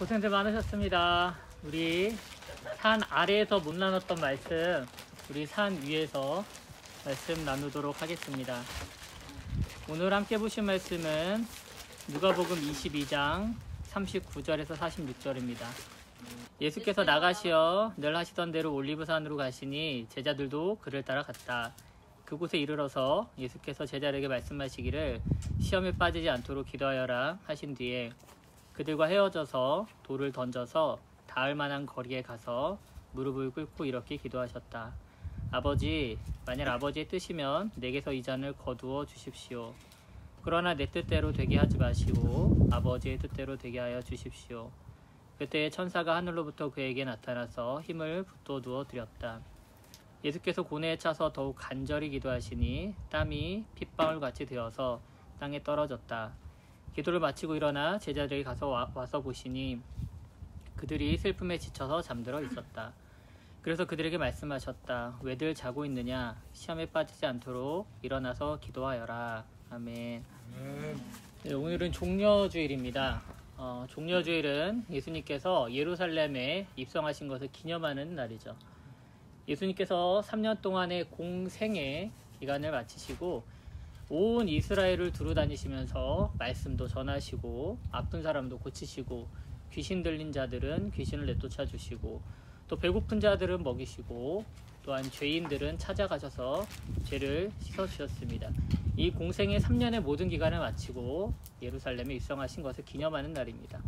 고생들 많으셨습니다. 우리 산 아래에서 못 나눴던 말씀, 우리 산 위에서 말씀 나누도록 하겠습니다. 오늘 함께 보실 말씀은 누가복음 22장 39절에서 46절입니다. 예수께서 나가시어 늘 하시던 대로 올리브산으로 가시니 제자들도 그를 따라 갔다. 그곳에 이르러서 예수께서 제자들에게 말씀하시기를 시험에 빠지지 않도록 기도하여라 하신 뒤에 그들과 헤어져서 돌을 던져서 닿을 만한 거리에 가서 무릎을 꿇고 이렇게 기도하셨다. 아버지, 만일 아버지의 뜻이면 내게서 이 잔을 거두어 주십시오. 그러나 내 뜻대로 되게 하지 마시고 아버지의 뜻대로 되게 하여 주십시오. 그때 천사가 하늘로부터 그에게 나타나서 힘을 북돋워 드렸다. 예수께서 고뇌에 차서 더욱 간절히 기도하시니 땀이 핏방울같이 되어서 땅에 떨어졌다. 기도를 마치고 일어나 제자들이 와서 보시니 그들이 슬픔에 지쳐서 잠들어 있었다. 그래서 그들에게 말씀하셨다. 왜들 자고 있느냐? 시험에 빠지지 않도록 일어나서 기도하여라. 아멘. 네, 오늘은 종려주일입니다. 종려주일은 예수님께서 예루살렘에 입성하신 것을 기념하는 날이죠. 예수님께서 3년 동안의 공생의 기간을 마치시고 온 이스라엘을 두루 다니시면서 말씀도 전하시고 아픈 사람도 고치시고 귀신 들린 자들은 귀신을 내쫓아 주시고 또 배고픈 자들은 먹이시고 또한 죄인들은 찾아가셔서 죄를 씻어주셨습니다. 이 공생의 3년의 모든 기간을 마치고 예루살렘에 입성하신 것을 기념하는 날입니다.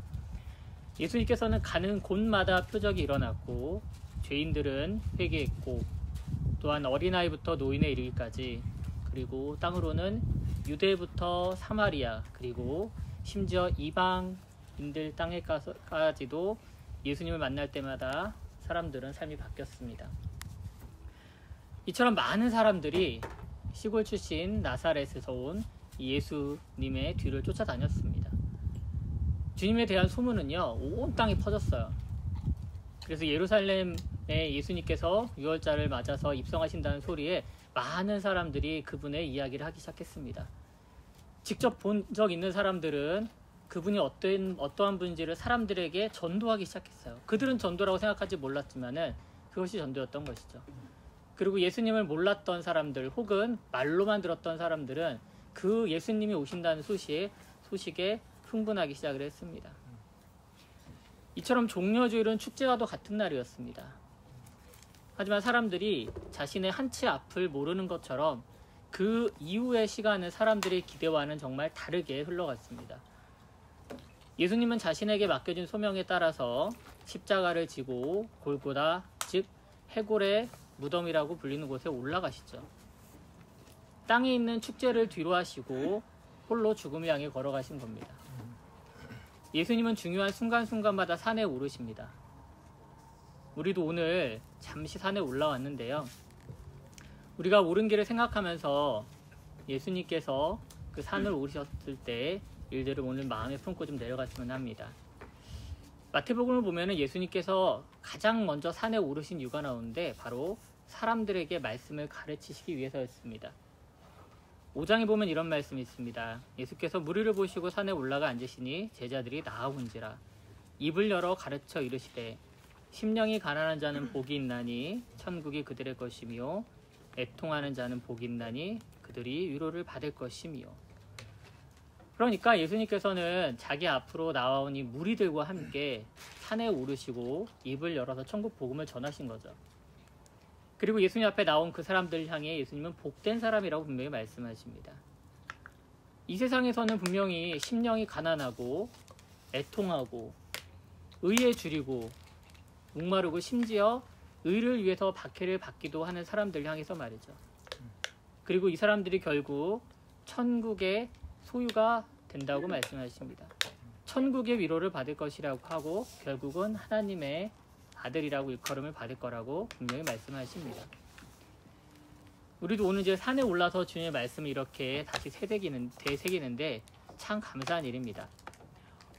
예수님께서는 가는 곳마다 표적이 일어났고 죄인들은 회개했고 또한 어린아이부터 노인에 이르기까지 그리고 땅으로는 유대부터 사마리아 그리고 심지어 이방인들 땅에까지도 예수님을 만날 때마다 사람들은 삶이 바뀌었습니다. 이처럼 많은 사람들이 시골 출신 나사렛에서 온 예수님의 뒤를 쫓아다녔습니다. 주님에 대한 소문은요 온 땅에 퍼졌어요. 그래서 예루살렘에 예수님께서 유월절을 맞아서 입성하신다는 소리에 많은 사람들이 그분의 이야기를 하기 시작했습니다. 직접 본 적 있는 사람들은 그분이 어떠한 분인지를 사람들에게 전도하기 시작했어요. 그들은 전도라고 생각하지 몰랐지만은 그것이 전도였던 것이죠. 그리고 예수님을 몰랐던 사람들 혹은 말로만 들었던 사람들은 그 예수님이 오신다는 소식에 흥분하기 시작을 했습니다. 이처럼 종려주일은 축제와도 같은 날이었습니다. 하지만 사람들이 자신의 한치 앞을 모르는 것처럼 그 이후의 시간은 사람들의 기대와는 정말 다르게 흘러갔습니다. 예수님은 자신에게 맡겨진 소명에 따라서 십자가를 지고 골고다 즉 해골의 무덤이라고 불리는 곳에 올라가시죠. 땅에 있는 축제를 뒤로 하시고 홀로 죽음을 향해 걸어가신 겁니다. 예수님은 중요한 순간순간마다 산에 오르십니다. 우리도 오늘 잠시 산에 올라왔는데요. 우리가 오른 길을 생각하면서 예수님께서 그 산을 오르셨을 때 일들을 오늘 마음에 품고 좀 내려갔으면 합니다. 마태복음을 보면 예수님께서 가장 먼저 산에 오르신 이유가 나오는데 바로 사람들에게 말씀을 가르치시기 위해서였습니다. 5장에 보면 이런 말씀이 있습니다. 예수께서 무리를 보시고 산에 올라가 앉으시니 제자들이 나아온지라 입을 열어 가르쳐 이르시되 심령이 가난한 자는 복이 있나니 천국이 그들의 것이며 애통하는 자는 복이 있나니 그들이 위로를 받을 것이며. 그러니까 예수님께서는 자기 앞으로 나온 이 무리들과 함께 산에 오르시고 입을 열어서 천국 복음을 전하신 거죠. 그리고 예수님 앞에 나온 그 사람들 향해 예수님은 복된 사람이라고 분명히 말씀하십니다. 이 세상에서는 분명히 심령이 가난하고 애통하고 의에 줄이고 목마르고 심지어 의를 위해서 박해를 받기도 하는 사람들 향해서 말이죠. 그리고 이 사람들이 결국 천국의 소유가 된다고 말씀하십니다. 천국의 위로를 받을 것이라고 하고 결국은 하나님의 아들이라고 일컬음을 받을 거라고 분명히 말씀하십니다. 우리도 오늘 이제 산에 올라서 주님의 말씀을 이렇게 다시 되새기는데 참 감사한 일입니다.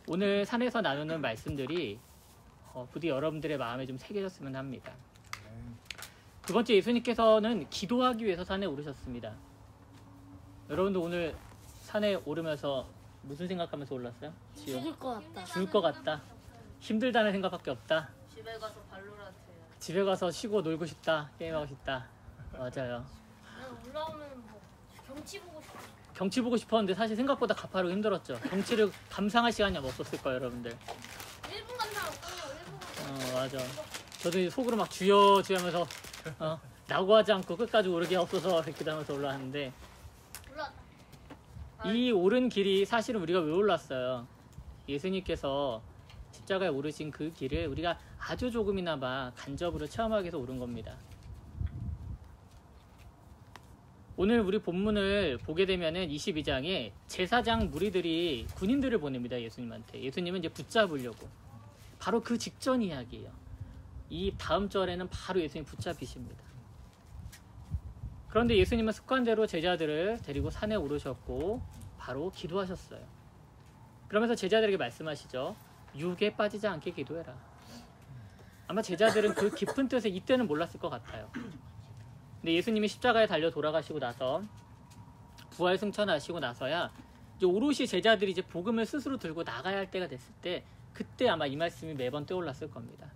오늘 산에서 나누는 말씀들이 부디 여러분들의 마음에 좀 새겨졌으면 합니다. 두 번째, 예수님께서는 기도하기 위해서 산에 오르셨습니다. 여러분도 오늘 산에 오르면서 무슨 생각하면서 올랐어요? 죽을 것 같다. 죽을 것 같다. 힘들다는 생각밖에 없다. 집에 가서 발로란트 해요. 집에 가서 쉬고 놀고 싶다. 게임하고 싶다. 맞아요. 올라오면 뭐 경치 보고 싶어. 경치 보고 싶었는데 사실 생각보다 가파르고 힘들었죠. 경치를 감상할 시간이 없었을 거예요, 여러분들. 1분 감상 없고 1분 감상. 맞아. 저도 이제 속으로 막 주여 하면서 낙오하지 않고 끝까지 오르게 없어서 이렇게 하면서 올라왔는데, 올라왔다. 이 오른 길이 사실은 우리가 왜 올랐어요? 예수님께서 십자가에 오르신 그 길을 우리가 아주 조금이나마 간접으로 체험하기 위해서 오른 겁니다. 오늘 우리 본문을 보게 되면은 22장에 제사장 무리들이 군인들을 보냅니다. 예수님한테. 예수님은 이제 붙잡으려고. 바로 그 직전 이야기예요. 이 다음 절에는 바로 예수님 붙잡히십니다. 그런데 예수님은 습관대로 제자들을 데리고 산에 오르셨고 바로 기도하셨어요. 그러면서 제자들에게 말씀하시죠. 유혹에 빠지지 않게 기도해라. 아마 제자들은 그 깊은 뜻을 이때는 몰랐을 것 같아요. 근데 예수님이 십자가에 달려 돌아가시고 나서 부활 승천하시고 나서야 이제 오롯이 제자들이 이제 복음을 스스로 들고 나가야 할 때가 됐을 때, 그때 아마 이 말씀이 매번 떠올랐을 겁니다.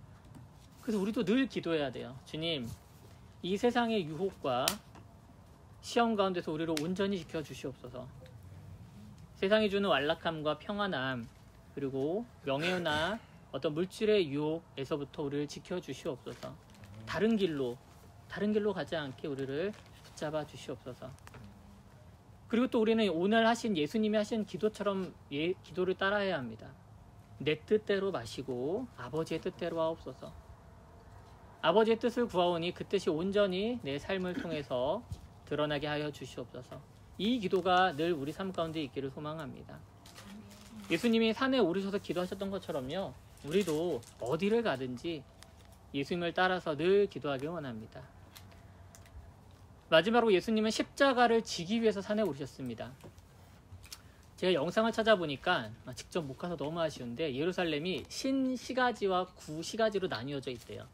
그래서 우리도 늘 기도해야 돼요. 주님, 이 세상의 유혹과 시험 가운데서 우리를 온전히 지켜주시옵소서. 세상이 주는 완락함과 평안함, 그리고 명예나 어떤 물질의 유혹에서부터 우리를 지켜주시옵소서. 다른 길로 가지 않게 우리를 붙잡아 주시옵소서. 그리고 또 우리는 오늘 하신 예수님이 하신 기도처럼 기도를 따라야 합니다. 내 뜻대로 마시고 아버지의 뜻대로 하옵소서. 아버지의 뜻을 구하오니 그 뜻이 온전히 내 삶을 통해서 드러나게 하여 주시옵소서. 이 기도가 늘 우리 삶 가운데 있기를 소망합니다. 예수님이 산에 오르셔서 기도하셨던 것처럼요, 우리도 어디를 가든지 예수님을 따라서 늘 기도하길 원합니다. 마지막으로 예수님은 십자가를 지기 위해서 산에 오르셨습니다. 제가 영상을 찾아보니까 직접 못 가서 너무 아쉬운데, 예루살렘이 신시가지와 구시가지로 나뉘어져 있대요.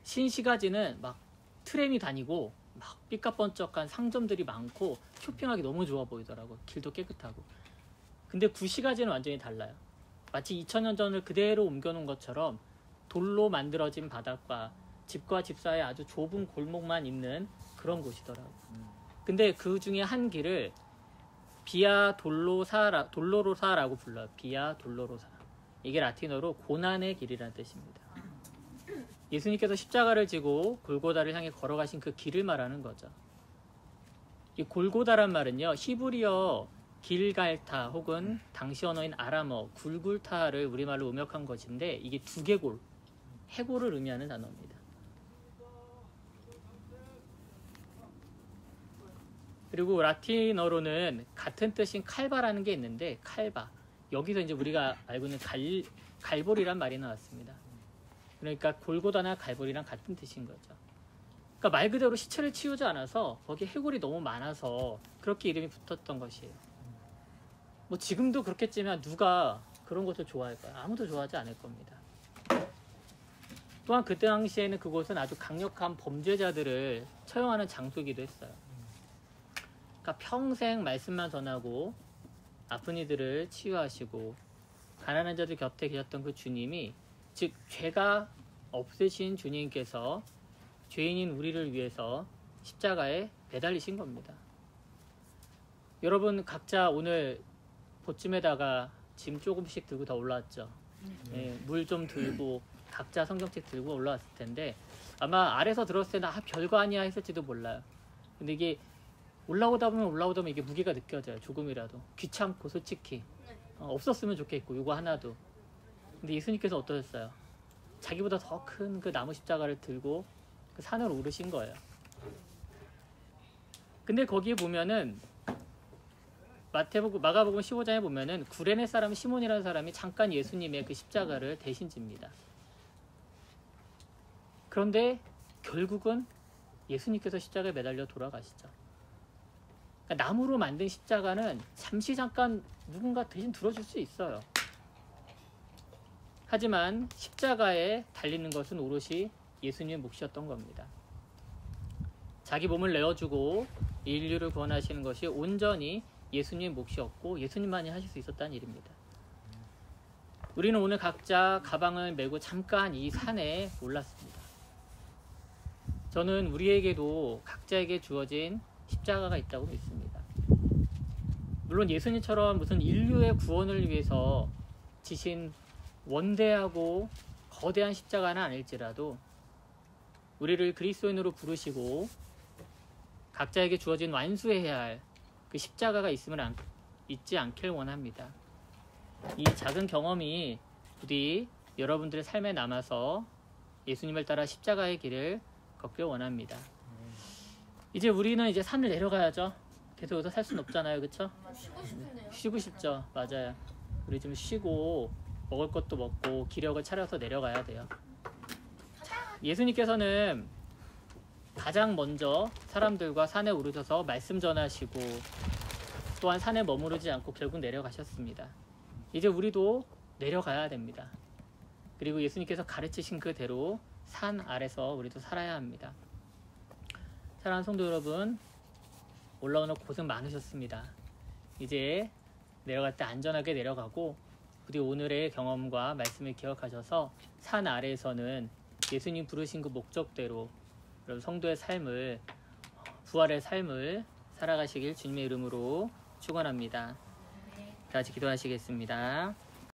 신시가지는 막 트램이 다니고 막 삐까뻔쩍한 상점들이 많고 쇼핑하기 너무 좋아 보이더라고. 길도 깨끗하고. 근데 구시가지는 완전히 달라요. 마치 2000년 전을 그대로 옮겨놓은 것처럼 돌로 만들어진 바닥과 집과 집 사이에 아주 좁은 골목만 있는 그런 곳이더라고. 근데 그 중에 한 길을 비아 돌로로사라고 불러요. 비아 돌로로사. 이게 라틴어로 고난의 길이라는 뜻입니다. 예수님께서 십자가를 지고 골고다를 향해 걸어가신 그 길을 말하는 거죠. 이 골고다란 말은요, 히브리어 길갈타 혹은 당시 언어인 아람어 굴굴타를 우리말로 음역한 것인데, 이게 두개골, 해골을 의미하는 단어입니다. 그리고 라틴어로는 같은 뜻인 칼바라는 게 있는데, 칼바, 여기서 이제 우리가 알고 있는 갈보리란 말이 나왔습니다. 그러니까 골고다나 갈보리랑 같은 뜻인 거죠. 그러니까 말 그대로 시체를 치우지 않아서 거기에 해골이 너무 많아서 그렇게 이름이 붙었던 것이에요. 뭐 지금도 그렇겠지만 누가 그런 것을 좋아할까요? 아무도 좋아하지 않을 겁니다. 또한 그때 당시에는 그곳은 아주 강력한 범죄자들을 처형하는 장소이기도 했어요. 그러니까 평생 말씀만 전하고 아픈 이들을 치유하시고 가난한 자들 곁에 계셨던 그 주님이, 즉 죄가 없으신 주님께서 죄인인 우리를 위해서 십자가에 매달리신 겁니다. 여러분 각자 오늘 보쯤에다가 짐 조금씩 들고 다 올라왔죠. 물 좀 들고 각자 성경책 들고 올라왔을 텐데, 아마 아래서 들었을 때는 별거 아니야 했을지도 몰라요. 근데 이게 올라오다 보면 이게 무게가 느껴져요. 조금이라도. 귀찮고 솔직히 없었으면 좋겠고 이거 하나도. 근데 예수님께서 어떠셨어요? 자기보다 더 큰 그 나무 십자가를 들고 그 산을 오르신 거예요. 근데 거기에 보면은 마가복음 15장에 보면은 구레네 사람 시몬이라는 사람이 잠깐 예수님의 그 십자가를 대신 집니다. 그런데 결국은 예수님께서 십자가에 매달려 돌아가시죠. 그러니까 나무로 만든 십자가는 잠깐 누군가 대신 들어줄 수 있어요. 하지만 십자가에 달리는 것은 오롯이 예수님의 몫이었던 겁니다. 자기 몸을 내어주고 인류를 구원하시는 것이 온전히 예수님의 몫이었고 예수님만이 하실 수 있었다는 일입니다. 우리는 오늘 각자 가방을 메고 잠깐 이 산에 올랐습니다. 저는 우리에게도 각자에게 주어진 십자가가 있다고 믿습니다. 물론 예수님처럼 무슨 인류의 구원을 위해서 지신 원대하고 거대한 십자가는 아닐지라도 우리를 그리스도인으로 부르시고 각자에게 주어진 완수해야 할 그 십자가가 있지 않길 원합니다. 이 작은 경험이 부디 여러분들의 삶에 남아서 예수님을 따라 십자가의 길을 걷길 원합니다. 이제 우리는 이제 산을 내려가야죠. 계속 여기서 살 수는 없잖아요, 그렇죠? 쉬고 싶은데요. 쉬고 싶죠, 맞아요. 우리 좀 쉬고 먹을 것도 먹고 기력을 차려서 내려가야 돼요. 예수님께서는 가장 먼저 사람들과 산에 오르셔서 말씀 전하시고 또한 산에 머무르지 않고 결국 내려가셨습니다. 이제 우리도 내려가야 됩니다. 그리고 예수님께서 가르치신 그대로 산 아래서 우리도 살아야 합니다. 사랑하는 성도 여러분, 올라오는 고생 많으셨습니다. 이제 내려갈 때 안전하게 내려가고 부디 오늘의 경험과 말씀을 기억하셔서 산 아래에서는 예수님 부르신 그 목적대로 여러분 성도의 삶을, 부활의 삶을 살아가시길 주님의 이름으로 축원합니다. 다 같이 기도하시겠습니다.